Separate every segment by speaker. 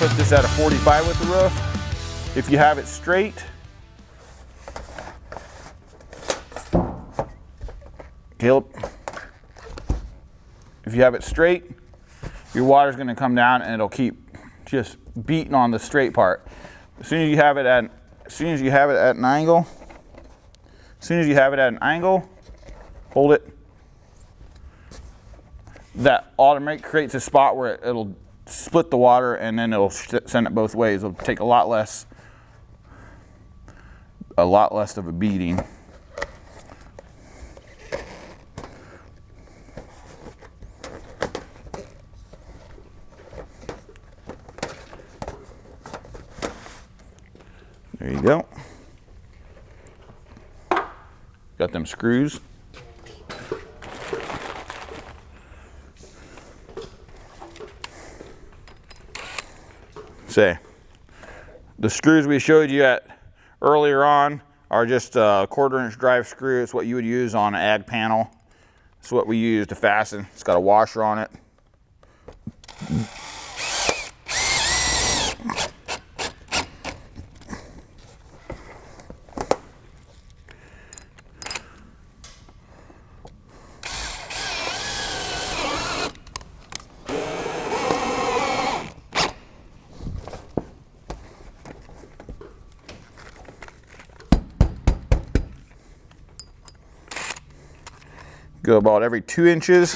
Speaker 1: put this at a 45 with the roof. If you have it straight, Caleb, if you have it straight, your water's going to come down and it'll keep just beating on the straight part. As soon as you have it at an angle, hold it. That automatic creates a spot where it'll split the water, and then it'll send it both ways. It'll take a lot less of a beating. There you go. Got them screws. Say, the screws we showed you earlier on are just a 1/4" drive screw. It's what you would use on an ag panel. It's what we use to fasten. It's got a washer on it. Go about every 2 inches.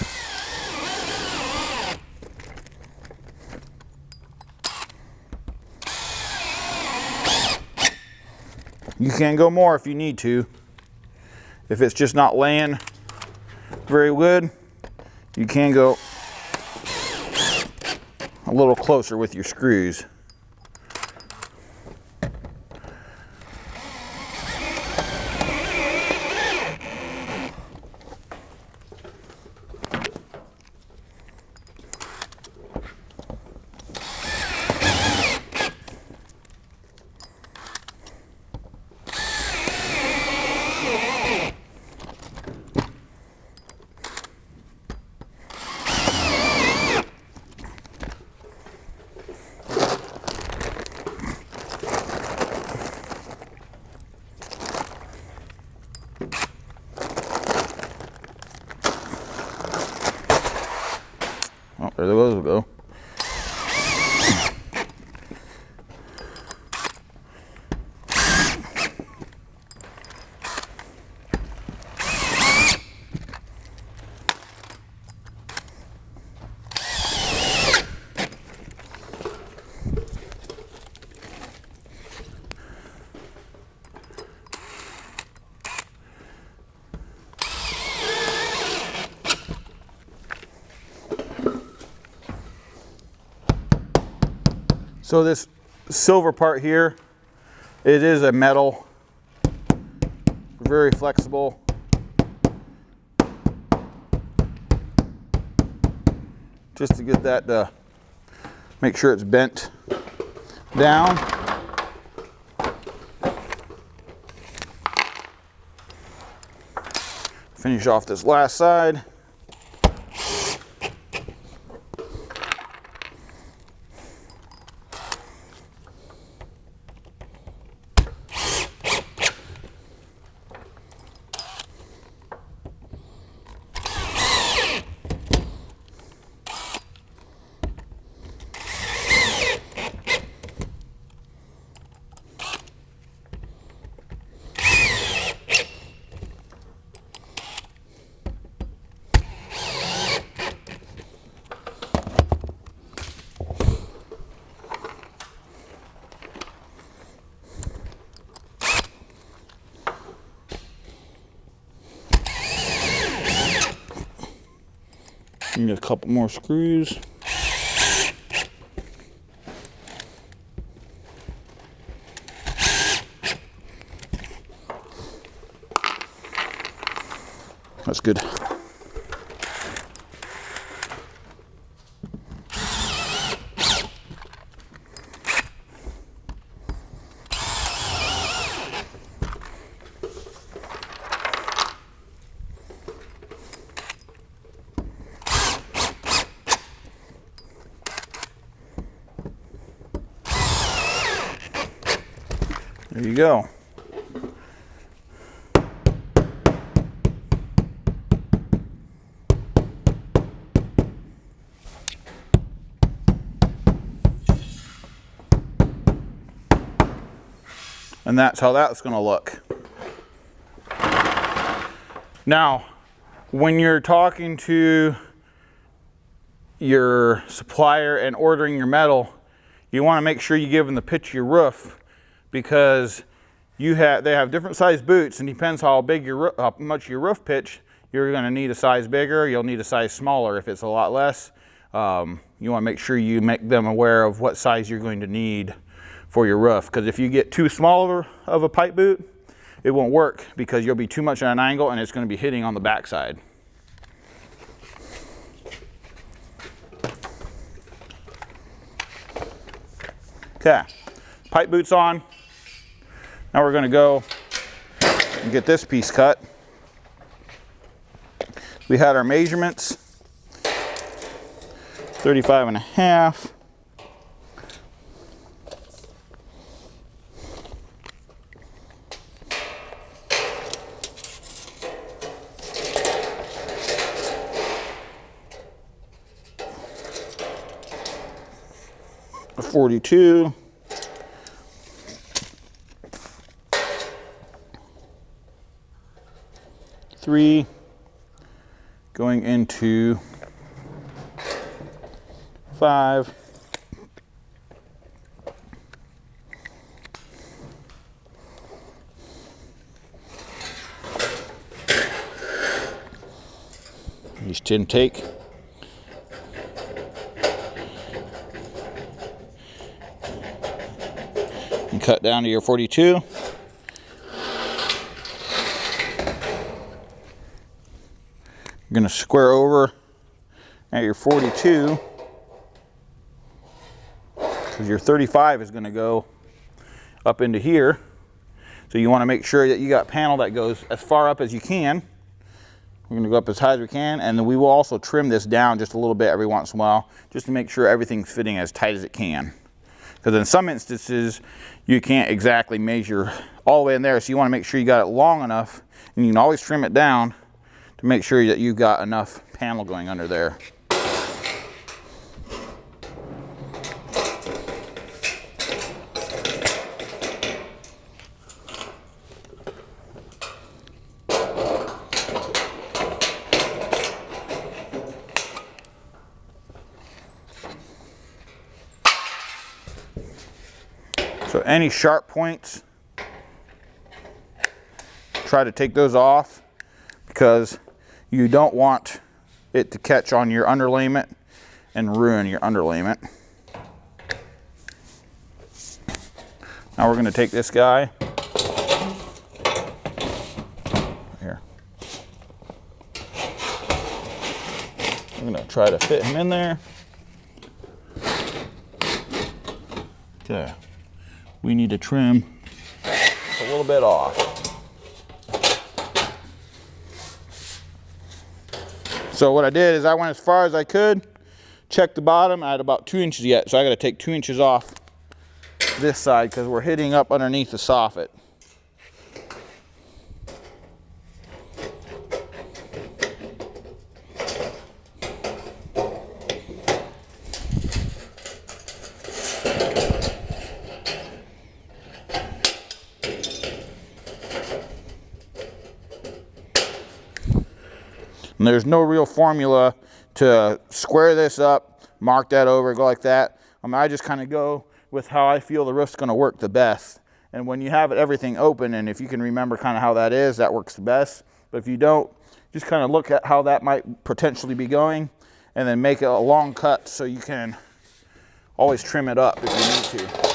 Speaker 1: You can go more if you need to. If it's just not laying very good, you can go a little closer with your screws. Oh, there those will go. So this silver part here, it is a metal, very flexible. Just to get that to make sure it's bent down. Finish off this last side. Need a couple more screws. That's good. There you go. And that's how that's going to look. Now, when you're talking to your supplier and ordering your metal, you want to make sure you give them the pitch of your roof, because they have different size boots, and depends how much your roof pitch, you're going to need a size bigger, you'll need a size smaller if it's a lot less. You want to make sure you make them aware of what size you're going to need for your roof, because if you get too small of a pipe boot, it won't work, because you'll be too much at an angle and it's going to be hitting on the backside. Okay, pipe boots on. Now we're going to go and get this piece cut. We had our measurements, 35.5. A 42. Three going into 5. Use tin take. And cut down to your 42. You're going to square over at your 42, because your 35 is going to go up into here. So you want to make sure that you got panel that goes as far up as you can. We're going to go up as high as we can, and then we will also trim this down just a little bit every once in a while, just to make sure everything's fitting as tight as it can. Because in some instances, you can't exactly measure all the way in there, so you want to make sure you got it long enough, and you can always trim it down to make sure that you've got enough panel going under there. So any sharp points, try to take those off, because you don't want it to catch on your underlayment and ruin your underlayment. Now we're going to take this guy here. I'm going to try to fit him in there. Okay. We need to trim a little bit off. So what I did is I went as far as I could, checked the bottom. I had about 2 inches yet, so I got to take 2 inches off this side, because we're hitting up underneath the soffit. And there's no real formula to square this up, mark that over, go like that. I just kind of go with how I feel the roof's going to work the best. And when you have everything open, and if you can remember kind of how that is, that works the best. But if you don't, just kind of look at how that might potentially be going, and then make it a long cut so you can always trim it up if you need to.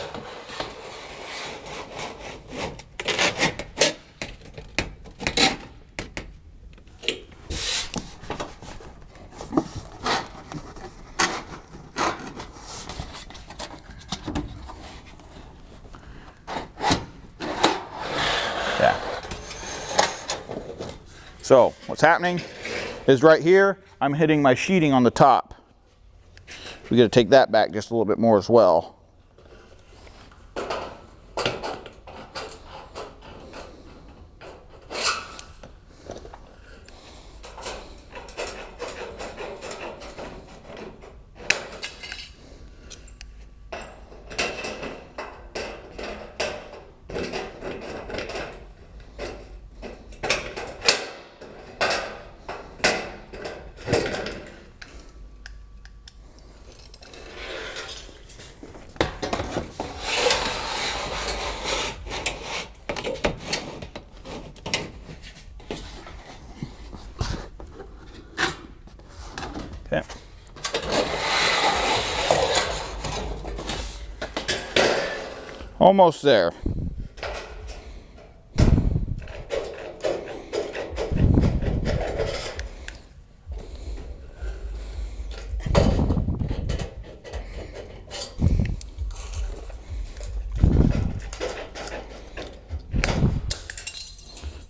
Speaker 1: So what's happening is right here, I'm hitting my sheeting on the top. We got to take that back just a little bit more as well. Almost there.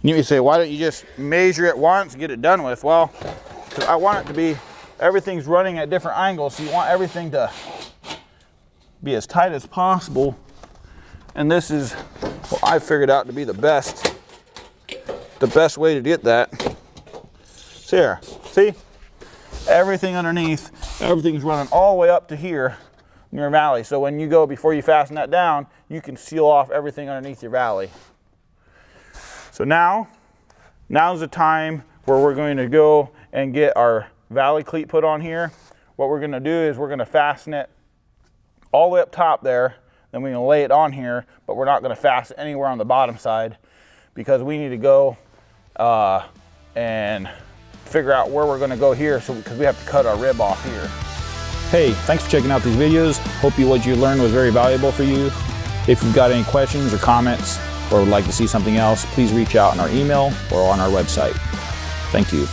Speaker 1: You may say, why don't you just measure it once and get it done with? Well, because I want it to be, everything's running at different angles, so you want everything to be as tight as possible. And this is what I figured out to be the best way to get that. So here, see? Everything underneath, everything's running all the way up to here in your valley. So when you go, before you fasten that down, you can seal off everything underneath your valley. So now's the time where we're going to go and get our valley cleat put on here. What we're going to do is we're going to fasten it all the way up top there, then we're going to lay it on here, but we're not going to fasten anywhere on the bottom side because we need to go and figure out where we're going to go here, because we have to cut our rib off here. Hey, thanks for checking out these videos. Hope what you learned was very valuable for you. If you've got any questions or comments, or would like to see something else, please reach out on our email or on our website. Thank you.